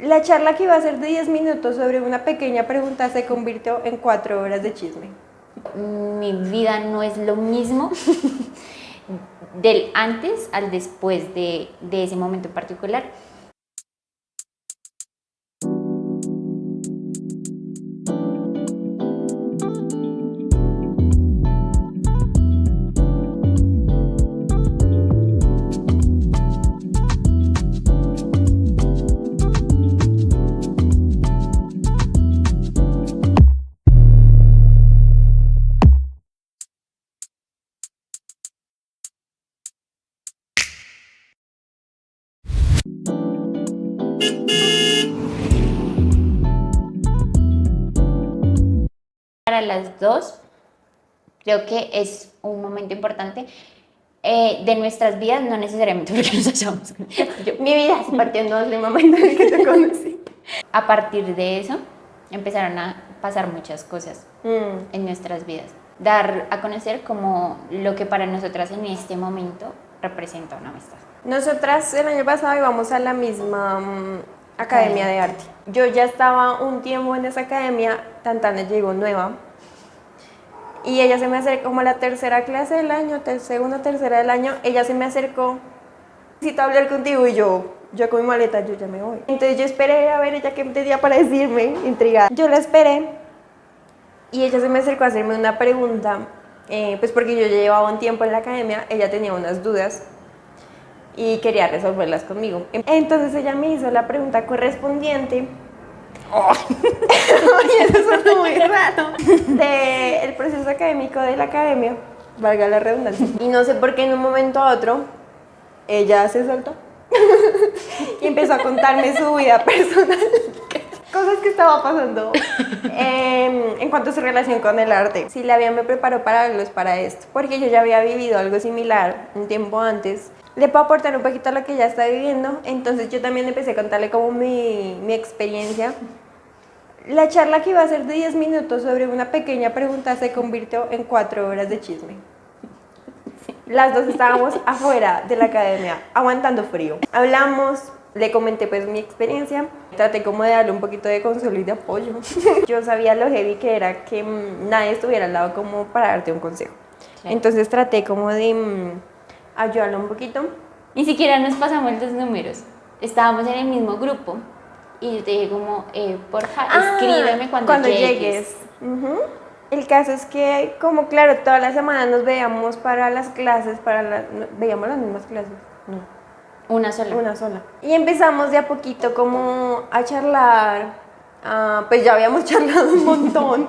La charla que iba a ser de 10 minutos sobre una pequeña pregunta se convirtió en 4 horas de chisme. Mi vida no es lo mismo del antes al después de ese momento en particular. Para las dos, creo que es un momento importante de nuestras vidas, no necesariamente porque nos hayamos. Mi vida se partió en dos en el momento en el que te conocí. A partir de eso, empezaron a pasar muchas cosas en nuestras vidas. Dar a conocer como lo que para nosotras en este momento representa una amistad. Nosotras el año pasado íbamos a la misma academia de arte. Yo ya estaba un tiempo en esa academia, Tantana llegó nueva. Y ella se me acercó como a la tercera clase del año, segunda, tercera del año. Ella se me acercó, necesito hablar contigo, y yo con mi maleta, yo ya me voy. Entonces yo esperé a ver ella qué tenía para decirme, intrigada. Yo la esperé y ella se me acercó a hacerme una pregunta, pues porque yo ya llevaba un tiempo en la academia, ella tenía unas dudas y quería resolverlas conmigo. Entonces ella me hizo la pregunta correspondiente. Oye, eso es muy raro. Del proceso académico de la academia, valga la redundancia. Y no sé por qué en un momento a otro ella se soltó y empezó a contarme su vida personal, cosas que estaba pasando en cuanto a su relación con el arte. Si la vida me preparó para esto, porque yo ya había vivido algo similar un tiempo antes. Le puedo aportar un poquito a lo que ella está viviendo, entonces yo también empecé a contarle como mi experiencia. La charla que iba a ser de 10 minutos sobre una pequeña pregunta se convirtió en 4 horas de chisme. Las dos estábamos afuera de la academia, aguantando frío. Hablamos, le comenté pues mi experiencia, traté como de darle un poquito de consuelo y de apoyo. Yo sabía lo heavy que era que nadie estuviera al lado como para darte un consejo. Claro. Entonces traté como de ayudarlo un poquito. Ni siquiera nos pasamos los números, estábamos en el mismo grupo y yo te dije como, porfa, escríbeme cuando llegues. El caso es que, como claro, toda la semana nos veíamos para las clases, veíamos las mismas clases. No. Una sola. Y empezamos de a poquito como a charlar, pues ya habíamos charlado un montón,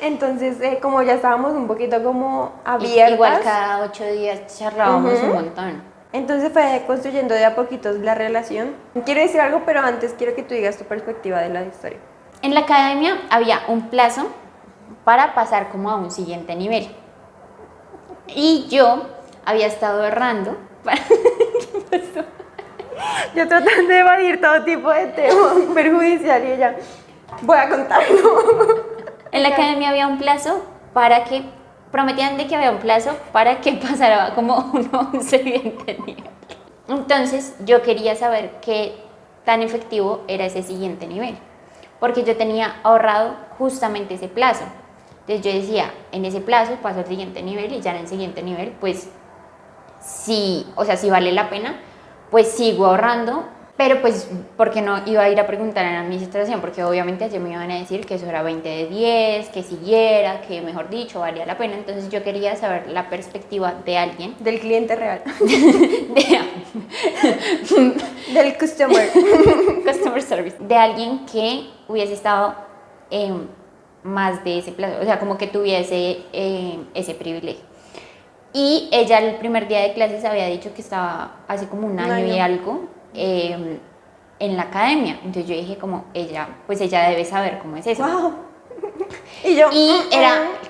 entonces como ya estábamos un poquito como abiertas. Igual cada 8 días charlábamos un montón. Entonces fue construyendo de a poquitos la relación. Quiero decir algo, pero antes quiero que tú digas tu perspectiva de la historia. En la academia había un plazo para pasar como a un siguiente nivel. Y yo había estado errando. ¿Qué pasó? Yo tratando de evadir todo tipo de temas perjudicial y ella, voy a contarlo. En la academia había un plazo para que, prometían de que había un plazo para que pasara como un siguiente nivel. Entonces yo quería saber qué tan efectivo era ese siguiente nivel, porque yo tenía ahorrado justamente ese plazo. Entonces yo decía, en ese plazo paso al siguiente nivel y ya en el siguiente nivel, pues sí, o sea, si vale la pena, pues sigo ahorrando, pero pues porque no iba a ir a preguntar en la administración, porque obviamente ellos me iban a decir que eso era 20 de 10, que siguiera, que mejor dicho, valía la pena. Entonces yo quería saber la perspectiva de alguien. Del cliente real. Del customer service. De alguien que hubiese estado más de ese plazo, o sea, como que tuviese ese privilegio. Y ella el primer día de clases había dicho que estaba hace como un año y algo en la academia. Entonces yo dije como, ella debe saber cómo es eso. Wow. Y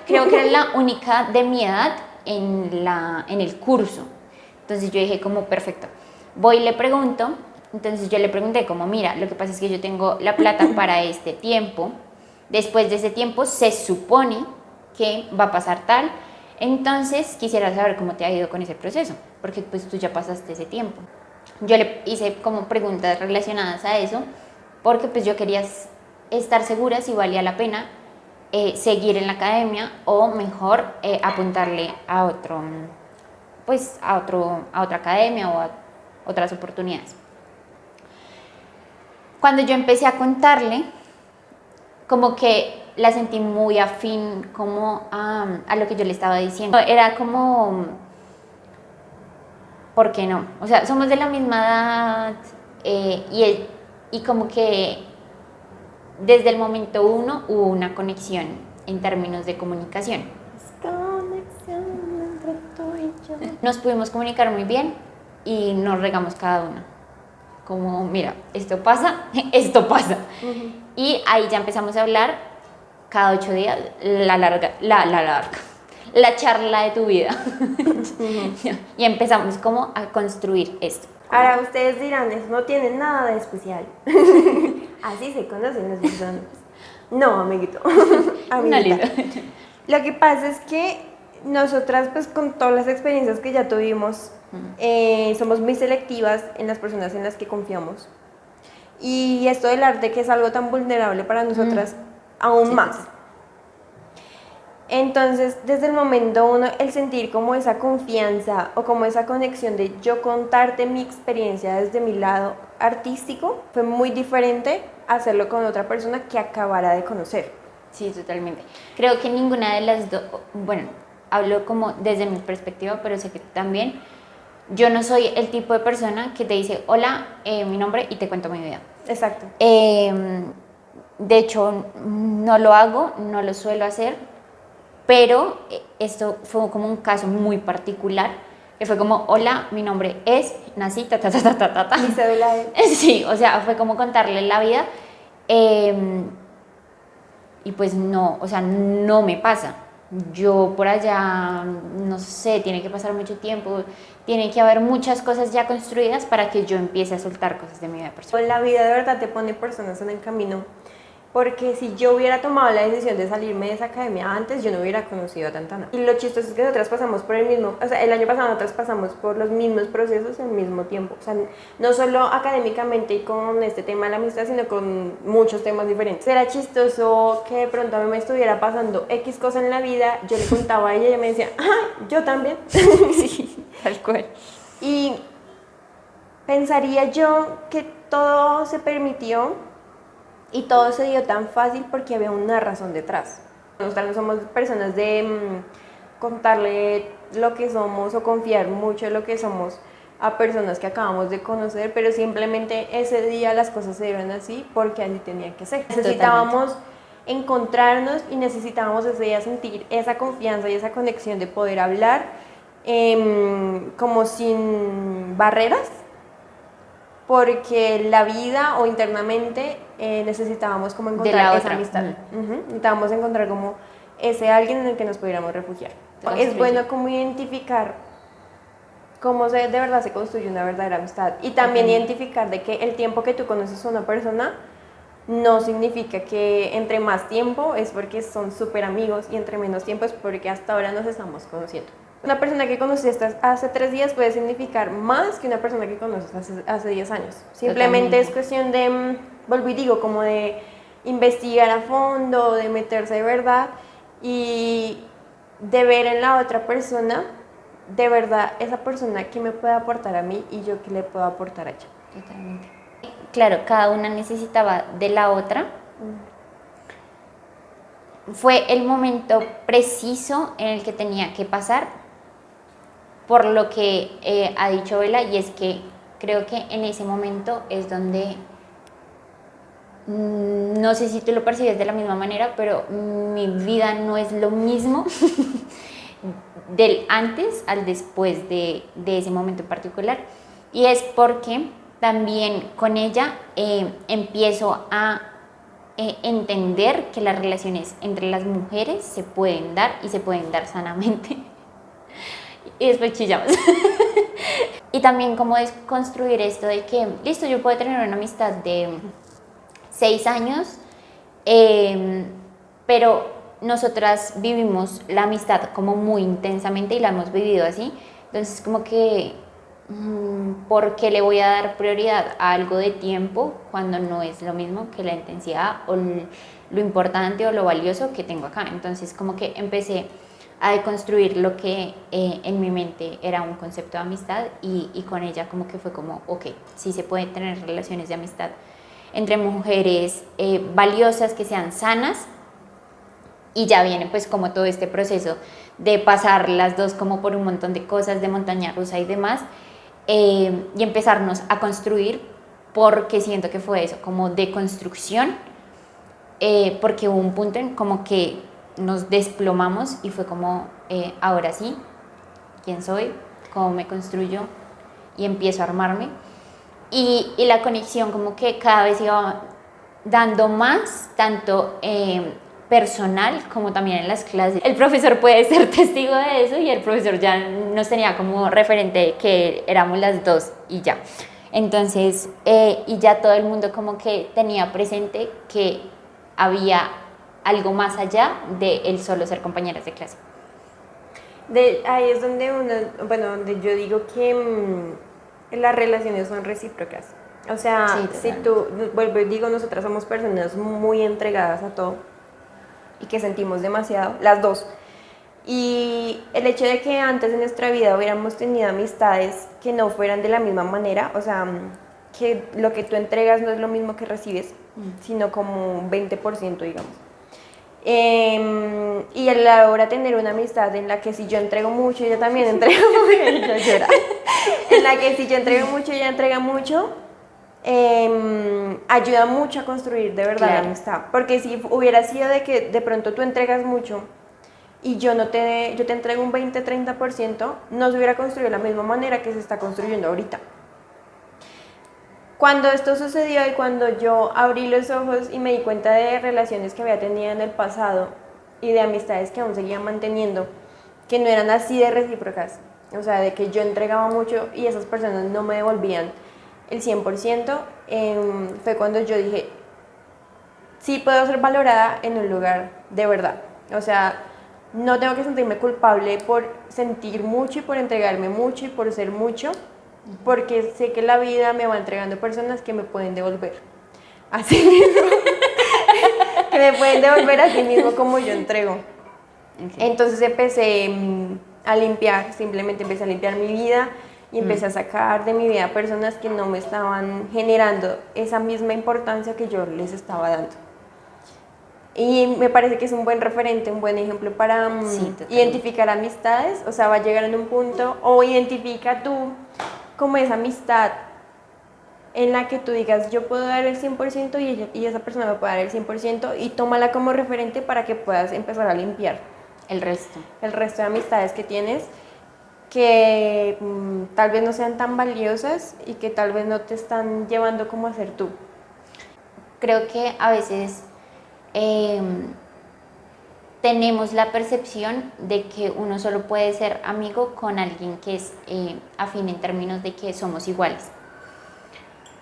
creo que era la única de mi edad en el curso. Entonces yo dije como, perfecto, voy y le pregunto. Entonces yo le pregunté como, mira, lo que pasa es que yo tengo la plata para este tiempo. Después de ese tiempo se supone que va a pasar tal. Entonces quisiera saber cómo te ha ido con ese proceso, porque pues tú ya pasaste ese tiempo. Yo le hice como preguntas relacionadas a eso porque pues yo quería estar segura si valía la pena seguir en la academia o mejor apuntarle a otro, pues a otra academia o a otras oportunidades. Cuando yo empecé a contarle, como que la sentí muy afín como a lo que yo le estaba diciendo. Era como, ¿por qué no? O sea, somos de la misma edad y como que desde el momento uno hubo una conexión en términos de comunicación. Nos pudimos comunicar muy bien y nos regamos cada una. Como, mira, esto pasa, esto pasa. Y ahí ya empezamos a hablar cada 8 días, la charla de tu vida. Y empezamos como a construir esto. Ahora ustedes dirán, eso no tiene nada de especial. Así se conocen las personas. No, amiguito. Amiguita. Lo que pasa es que nosotras, pues con todas las experiencias que ya tuvimos, somos muy selectivas en las personas en las que confiamos. Y esto del arte, que es algo tan vulnerable para nosotras, aún más. Entonces, desde el momento uno, el sentir como esa confianza o como esa conexión de yo contarte mi experiencia desde mi lado artístico, fue muy diferente hacerlo con otra persona que acabara de conocer. Sí, totalmente. Creo que ninguna de las dos, bueno, hablo como desde mi perspectiva, pero sé que también yo no soy el tipo de persona que te dice, hola, mi nombre y te cuento mi vida. Exacto. De hecho, no lo hago, no lo suelo hacer, pero esto fue como un caso muy particular, que fue como, hola, mi nombre es, nací, ta, ta, ta, ta, ta, ta. Mi cédula es... Sí, o sea, fue como contarle la vida, y pues no, o sea, no me pasa. Yo por allá, no sé, tiene que pasar mucho tiempo, tiene que haber muchas cosas ya construidas para que yo empiece a soltar cosas de mi vida personal. La vida de verdad te pone personas en el camino, porque si yo hubiera tomado la decisión de salirme de esa academia antes, yo no hubiera conocido a Tantana. Y lo chistoso es que nosotras pasamos por el mismo, o sea, el año pasado nosotras pasamos por los mismos procesos al mismo tiempo. O sea, no solo académicamente y con este tema de la amistad, sino con muchos temas diferentes. Era chistoso que de pronto a mí me estuviera pasando X cosa en la vida, yo le contaba a ella y ella me decía, ¡ay, yo también! Sí, tal cual. Y pensaría yo que todo se permitió y todo se dio tan fácil porque había una razón detrás. Nosotros no somos personas de contarle lo que somos o confiar mucho en lo que somos a personas que acabamos de conocer, pero simplemente ese día las cosas se dieron así porque así tenían que ser. Necesitábamos encontrarnos y necesitábamos ese día sentir esa confianza y esa conexión de poder hablar como sin barreras, porque la vida o internamente necesitábamos como encontrar esa amistad. Necesitábamos encontrar como ese alguien en el que nos pudiéramos refugiar. Es bueno como identificar cómo de verdad se construye una verdadera amistad y también identificar de que el tiempo que tú conoces a una persona no significa que entre más tiempo es porque son súper amigos y entre menos tiempo es porque hasta ahora nos estamos conociendo. Una persona que conociste hace 3 días puede significar más que una persona que conoces hace 10 años. Simplemente es cuestión de, vuelvo y digo, como de investigar a fondo, de meterse de verdad y de ver en la otra persona, de verdad, esa persona que me puede aportar a mí y yo que le puedo aportar a ella. Totalmente. Claro, cada una necesitaba de la otra. Fue el momento preciso en el que tenía que pasar por lo que ha dicho Bella, y es que creo que en ese momento es donde, no sé si tú lo percibes de la misma manera, pero mi vida no es lo mismo del antes al después de ese momento en particular, y es porque también con ella empiezo a entender que las relaciones entre las mujeres se pueden dar y se pueden dar sanamente. Y después chillamos. Y también cómo construir esto de que, listo, yo puedo tener una amistad de 6 años, pero nosotras vivimos la amistad como muy intensamente y la hemos vivido así. Entonces como que ¿por qué le voy a dar prioridad a algo de tiempo cuando no es lo mismo que la intensidad o lo importante o lo valioso que tengo acá? Entonces como que empecé a deconstruir lo que en mi mente era un concepto de amistad y con ella como que fue como, ok, sí se pueden tener relaciones de amistad entre mujeres valiosas que sean sanas, y ya viene pues como todo este proceso de pasar las dos como por un montón de cosas de montaña rusa y demás, y empezarnos a construir, porque siento que fue eso, como de construcción, porque hubo un punto en como que nos desplomamos y fue como, ahora sí, ¿quién soy? ¿Cómo me construyo? Y empiezo a armarme. Y la conexión como que cada vez iba dando más, tanto personal como también en las clases. El profesor puede ser testigo de eso y el profesor ya nos tenía como referente que éramos las dos y ya. Entonces, y ya todo el mundo como que tenía presente que había algo más allá de el solo ser compañeras de clase. Ahí es donde donde yo digo que las relaciones son recíprocas. O sea, Sí, si tú, vuelvo y digo, nosotras somos personas muy entregadas a todo y que sentimos demasiado, las dos. Y el hecho de que antes en nuestra vida hubiéramos tenido amistades que no fueran de la misma manera, o sea, que lo que tú entregas no es lo mismo que recibes, sino como un 20%, digamos. Y a la hora de tener una amistad en la que si yo entrego mucho, ella también entrega mucho, ella llora. En la que si yo entrego mucho, ella entrega mucho, ayuda mucho a construir de verdad la amistad. Porque si hubiera sido de que de pronto tú entregas mucho y yo te entrego un 20-30%, no se hubiera construido de la misma manera que se está construyendo ahorita. Cuando esto sucedió y cuando yo abrí los ojos y me di cuenta de relaciones que había tenido en el pasado y de amistades que aún seguía manteniendo, que no eran así de recíprocas, o sea, de que yo entregaba mucho y esas personas no me devolvían el 100%, fue cuando yo dije, sí puedo ser valorada en un lugar de verdad. O sea, no tengo que sentirme culpable por sentir mucho y por entregarme mucho y por ser mucho, porque sé que la vida me va entregando personas que me pueden devolver así mismo, que me pueden devolver así mismo como yo entrego. Entonces empecé a limpiar, simplemente empecé a limpiar mi vida y empecé a sacar de mi vida personas que no me estaban generando esa misma importancia que yo les estaba dando. Y me parece que es un buen referente, un buen ejemplo para identificar amistades. O sea, va a llegar en un punto, o identifica tú como esa amistad en la que tú digas, yo puedo dar el 100% y esa persona me puede dar el 100%, y tómala como referente para que puedas empezar a limpiar el resto de amistades que tienes, que tal vez no sean tan valiosas y que tal vez no te están llevando como a ser tú. Creo que a veces tenemos la percepción de que uno solo puede ser amigo con alguien que es afín en términos de que somos iguales.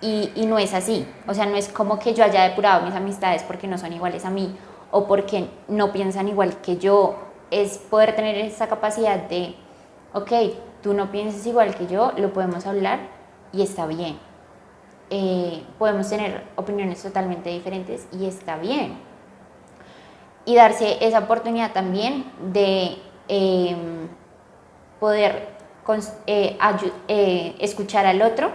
Y no es así. O sea, no es como que yo haya depurado mis amistades porque no son iguales a mí o porque no piensan igual que yo. Es poder tener esa capacidad de, ok, tú no piensas igual que yo, lo podemos hablar y está bien. Podemos tener opiniones totalmente diferentes y está bien. Y darse esa oportunidad también de poder escuchar al otro,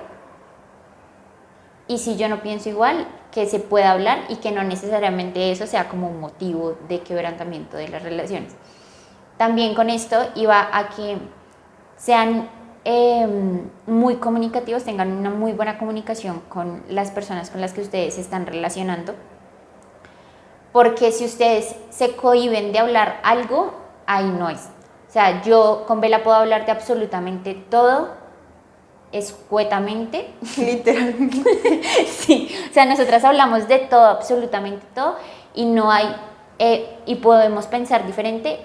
y si yo no pienso igual, que se pueda hablar y que no necesariamente eso sea como un motivo de quebrantamiento de las relaciones. También con esto iba a que sean muy comunicativos, tengan una muy buena comunicación con las personas con las que ustedes se están relacionando, porque si ustedes se cohíben de hablar algo, ahí no es. O sea, yo con Bella puedo hablar de absolutamente todo, escuetamente. Literalmente. Sí, o sea, nosotras hablamos de todo, absolutamente todo, y no hay, y podemos pensar diferente,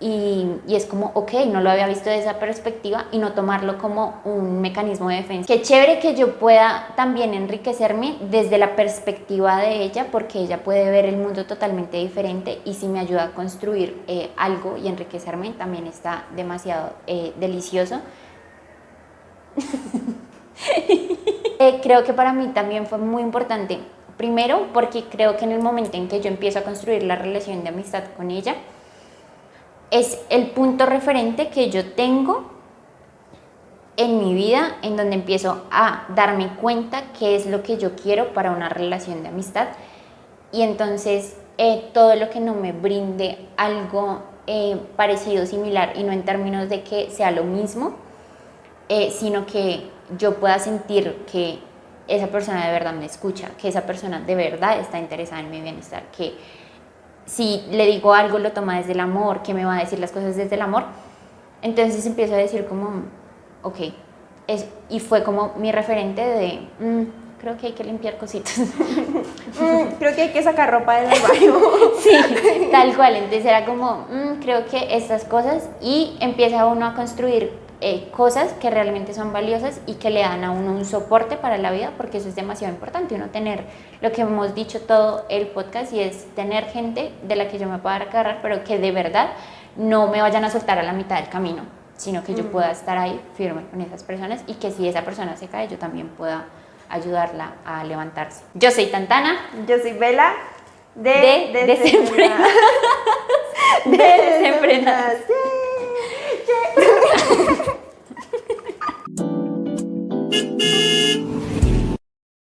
y es como, ok, no lo había visto de esa perspectiva, y no tomarlo como un mecanismo de defensa. Qué chévere que yo pueda también enriquecerme desde la perspectiva de ella, porque ella puede ver el mundo totalmente diferente, y si me ayuda a construir algo y enriquecerme, también está demasiado delicioso. Creo que para mí también fue muy importante. Primero, porque creo que en el momento en que yo empiezo a construir la relación de amistad con ella, es el punto referente que yo tengo en mi vida, en donde empiezo a darme cuenta qué es lo que yo quiero para una relación de amistad. Y entonces todo lo que no me brinde algo parecido, similar, y no en términos de que sea lo mismo, sino que yo pueda sentir que esa persona de verdad me escucha, que esa persona de verdad está interesada en mi bienestar, que si le digo algo lo toma desde el amor, que me va a decir las cosas desde el amor. Entonces empiezo a decir como, ok, y fue como mi referente de, creo que hay que limpiar cositas. Creo que hay que sacar ropa del armario. Sí, tal cual. Entonces era como, creo que estas cosas, y empieza uno a construir cosas que realmente son valiosas y que le dan a uno un soporte para la vida, porque eso es demasiado importante, uno tener lo que hemos dicho todo el podcast, y es tener gente de la que yo me pueda agarrar, pero que de verdad no me vayan a soltar a la mitad del camino, sino que yo pueda estar ahí firme con esas personas, y que si esa persona se cae, yo también pueda ayudarla a levantarse. Yo soy Tantana. Yo soy Bella de Desenfrenadas. De Desenfrenadas.